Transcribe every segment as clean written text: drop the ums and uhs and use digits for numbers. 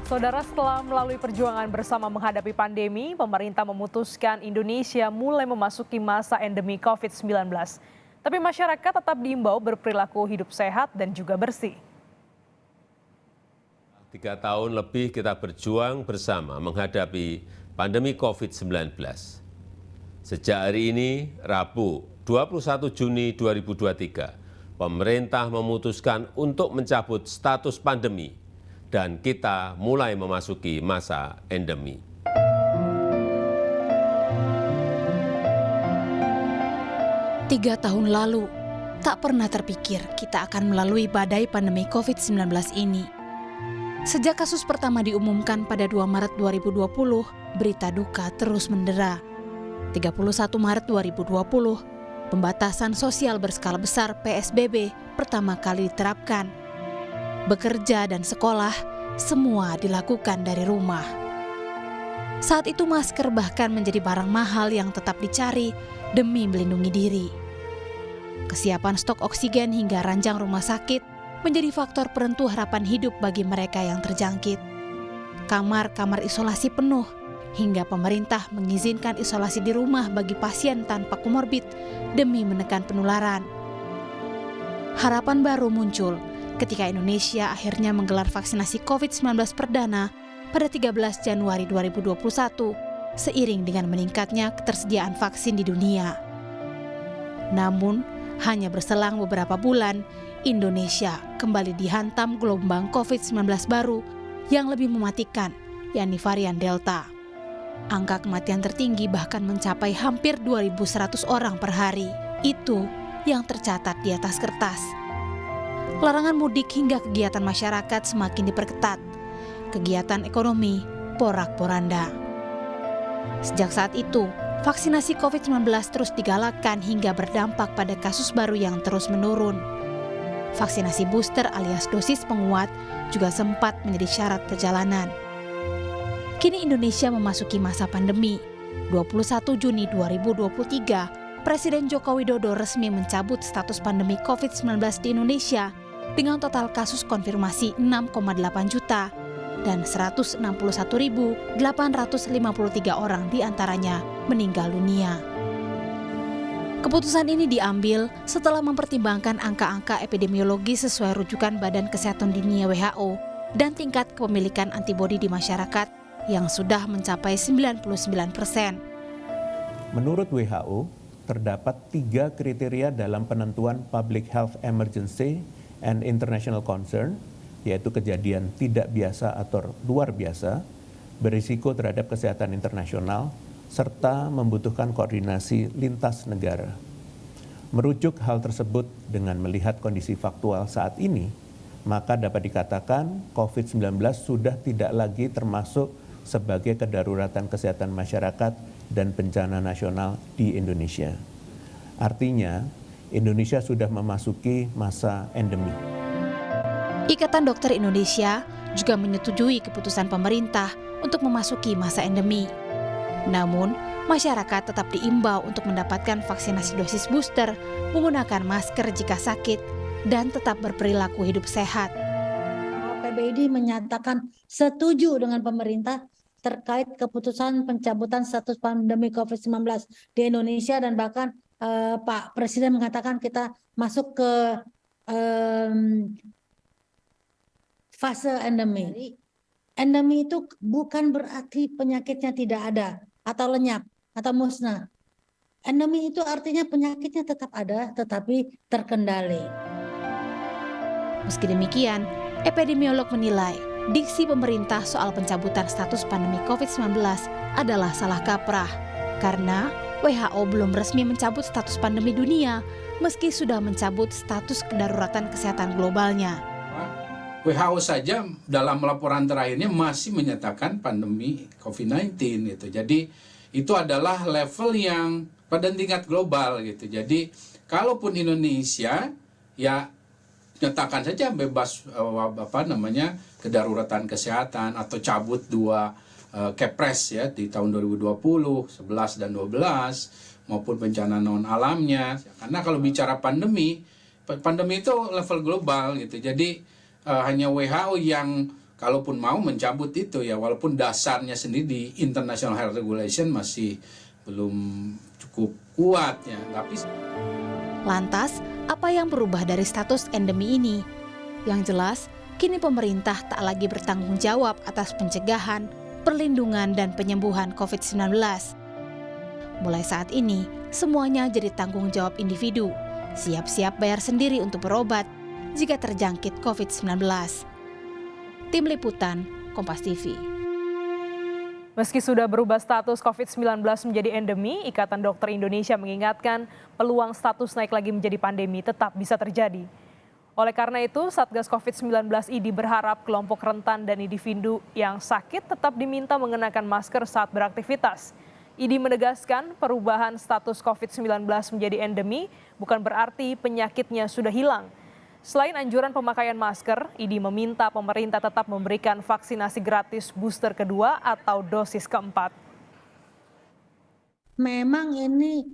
Saudara, setelah melalui perjuangan bersama menghadapi pandemi, pemerintah memutuskan Indonesia mulai memasuki masa endemi COVID-19. Tapi masyarakat tetap diimbau berperilaku hidup sehat dan juga bersih. 3 tahun lebih kita berjuang bersama menghadapi pandemi COVID-19. Sejak hari ini, Rabu 21 Juni 2023, pemerintah memutuskan untuk mencabut status pandemi dan kita mulai memasuki masa endemi. Tiga tahun lalu, tak pernah terpikir kita akan melalui badai pandemi COVID-19 ini. Sejak kasus pertama diumumkan pada 2 Maret 2020, berita duka terus mendera. 31 Maret 2020, pembatasan sosial berskala besar PSBB pertama kali diterapkan. Bekerja dan sekolah, semua dilakukan dari rumah. Saat itu masker bahkan menjadi barang mahal yang tetap dicari demi melindungi diri. Kesiapan stok oksigen hingga ranjang rumah sakit menjadi faktor penentu harapan hidup bagi mereka yang terjangkit. Kamar-kamar isolasi penuh, hingga pemerintah mengizinkan isolasi di rumah bagi pasien tanpa komorbid demi menekan penularan. Harapan baru muncul ketika Indonesia akhirnya menggelar vaksinasi COVID-19 perdana pada 13 Januari 2021, seiring dengan meningkatnya ketersediaan vaksin di dunia. Namun, hanya berselang beberapa bulan, Indonesia kembali dihantam gelombang COVID-19 baru yang lebih mematikan, yakni varian Delta. Angka kematian tertinggi bahkan mencapai hampir 2.100 orang per hari. Itu yang tercatat di atas kertas. Larangan mudik hingga kegiatan masyarakat semakin diperketat. Kegiatan ekonomi porak-poranda. Sejak saat itu, vaksinasi COVID-19 terus digalakkan hingga berdampak pada kasus baru yang terus menurun. Vaksinasi booster alias dosis penguat juga sempat menjadi syarat perjalanan. Kini Indonesia memasuki masa pandemi. 21 Juni 2023, Presiden Joko Widodo resmi mencabut status pandemi COVID-19 di Indonesia dengan total kasus konfirmasi 6,8 juta dan 161.853 orang diantaranya meninggal dunia. Keputusan ini diambil setelah mempertimbangkan angka-angka epidemiologi sesuai rujukan Badan Kesehatan Dunia WHO dan tingkat kepemilikan antibodi di masyarakat yang sudah mencapai 99%. Menurut WHO, terdapat 3 kriteria dalam penentuan Public Health Emergency and International Concern, yaitu kejadian tidak biasa atau luar biasa, berisiko terhadap kesehatan internasional, serta membutuhkan koordinasi lintas negara. Merujuk hal tersebut dengan melihat kondisi faktual saat ini, maka dapat dikatakan COVID-19 sudah tidak lagi termasuk sebagai kedaruratan kesehatan masyarakat dan bencana nasional di Indonesia. Artinya, Indonesia sudah memasuki masa endemi. Ikatan Dokter Indonesia juga menyetujui keputusan pemerintah untuk memasuki masa endemi. Namun, masyarakat tetap diimbau untuk mendapatkan vaksinasi dosis booster, menggunakan masker jika sakit, dan tetap berperilaku hidup sehat. PBID menyatakan setuju dengan pemerintah terkait keputusan pencabutan status pandemi COVID-19 di Indonesia dan bahkan Pak Presiden mengatakan kita masuk ke fase endemi. Endemi itu bukan berarti penyakitnya tidak ada atau lenyap atau musnah. Endemi itu artinya penyakitnya tetap ada tetapi terkendali. Meski demikian, epidemiolog menilai diksi pemerintah soal pencabutan status pandemi COVID-19 adalah salah kaprah karena WHO belum resmi mencabut status pandemi dunia meski sudah mencabut status kedaruratan kesehatan globalnya. WHO saja dalam laporan terakhirnya masih menyatakan pandemi COVID-19 gitu. Jadi itu adalah level yang pada tingkat global gitu. Jadi kalaupun Indonesia ya nyatakan saja bebas kedaruratan kesehatan atau cabut 2 Kepres ya di tahun 2020, 11 dan 12 maupun bencana non alamnya. Karena kalau bicara pandemi itu level global gitu. Jadi hanya WHO yang kalaupun mau mencabut itu ya, walaupun dasarnya sendiri di International Health Regulation masih belum cukup kuat ya, tapi Lantas, apa yang berubah dari status endemi ini? Yang jelas, kini pemerintah tak lagi bertanggung jawab atas pencegahan, perlindungan, dan penyembuhan COVID-19. Mulai saat ini, semuanya jadi tanggung jawab individu. Siap-siap bayar sendiri untuk berobat jika terjangkit COVID-19. Tim Liputan, Kompas TV. Meski sudah berubah status COVID-19 menjadi endemi, Ikatan Dokter Indonesia mengingatkan peluang status naik lagi menjadi pandemi tetap bisa terjadi. Oleh karena itu, Satgas COVID-19 ID berharap kelompok rentan dan individu yang sakit tetap diminta mengenakan masker saat beraktivitas. ID menegaskan perubahan status COVID-19 menjadi endemi bukan berarti penyakitnya sudah hilang. Selain anjuran pemakaian masker, ID meminta pemerintah tetap memberikan vaksinasi gratis booster kedua atau dosis keempat. Memang ini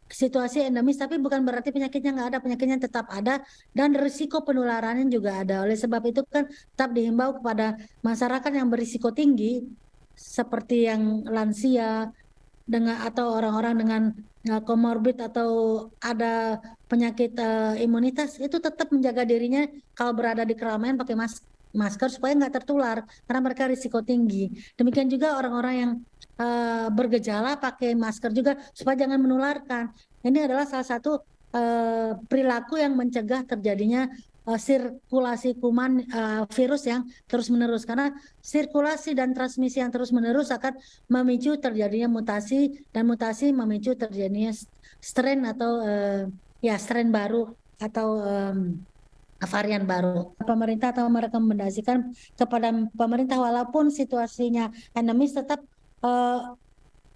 situasi endemis, tapi bukan berarti penyakitnya nggak ada, penyakitnya tetap ada dan risiko penularannya juga ada. Oleh sebab itu kan tetap dihimbau kepada masyarakat yang berisiko tinggi seperti yang lansia dengan atau orang-orang dengan komorbid atau ada penyakit imunitas, itu tetap menjaga dirinya kalau berada di keramaian pakai masker supaya nggak tertular karena mereka risiko tinggi. Demikian juga orang-orang yang bergejala pakai masker juga supaya jangan menularkan. Ini adalah salah satu perilaku yang mencegah terjadinya sirkulasi kuman virus yang terus-menerus, karena sirkulasi dan transmisi yang terus-menerus akan memicu terjadinya mutasi, dan mutasi memicu terjadinya strain atau strain baru atau varian baru. Pemerintah atau merekomendasikan kepada pemerintah walaupun situasinya endemis tetap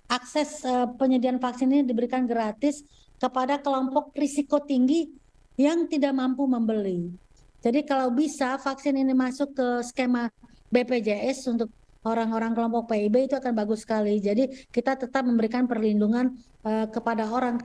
akses penyediaan vaksin ini diberikan gratis kepada kelompok risiko tinggi yang tidak mampu membeli. Jadi kalau bisa vaksin ini masuk ke skema BPJS untuk orang-orang kelompok PIB itu akan bagus sekali. Jadi kita tetap memberikan perlindungan kepada orang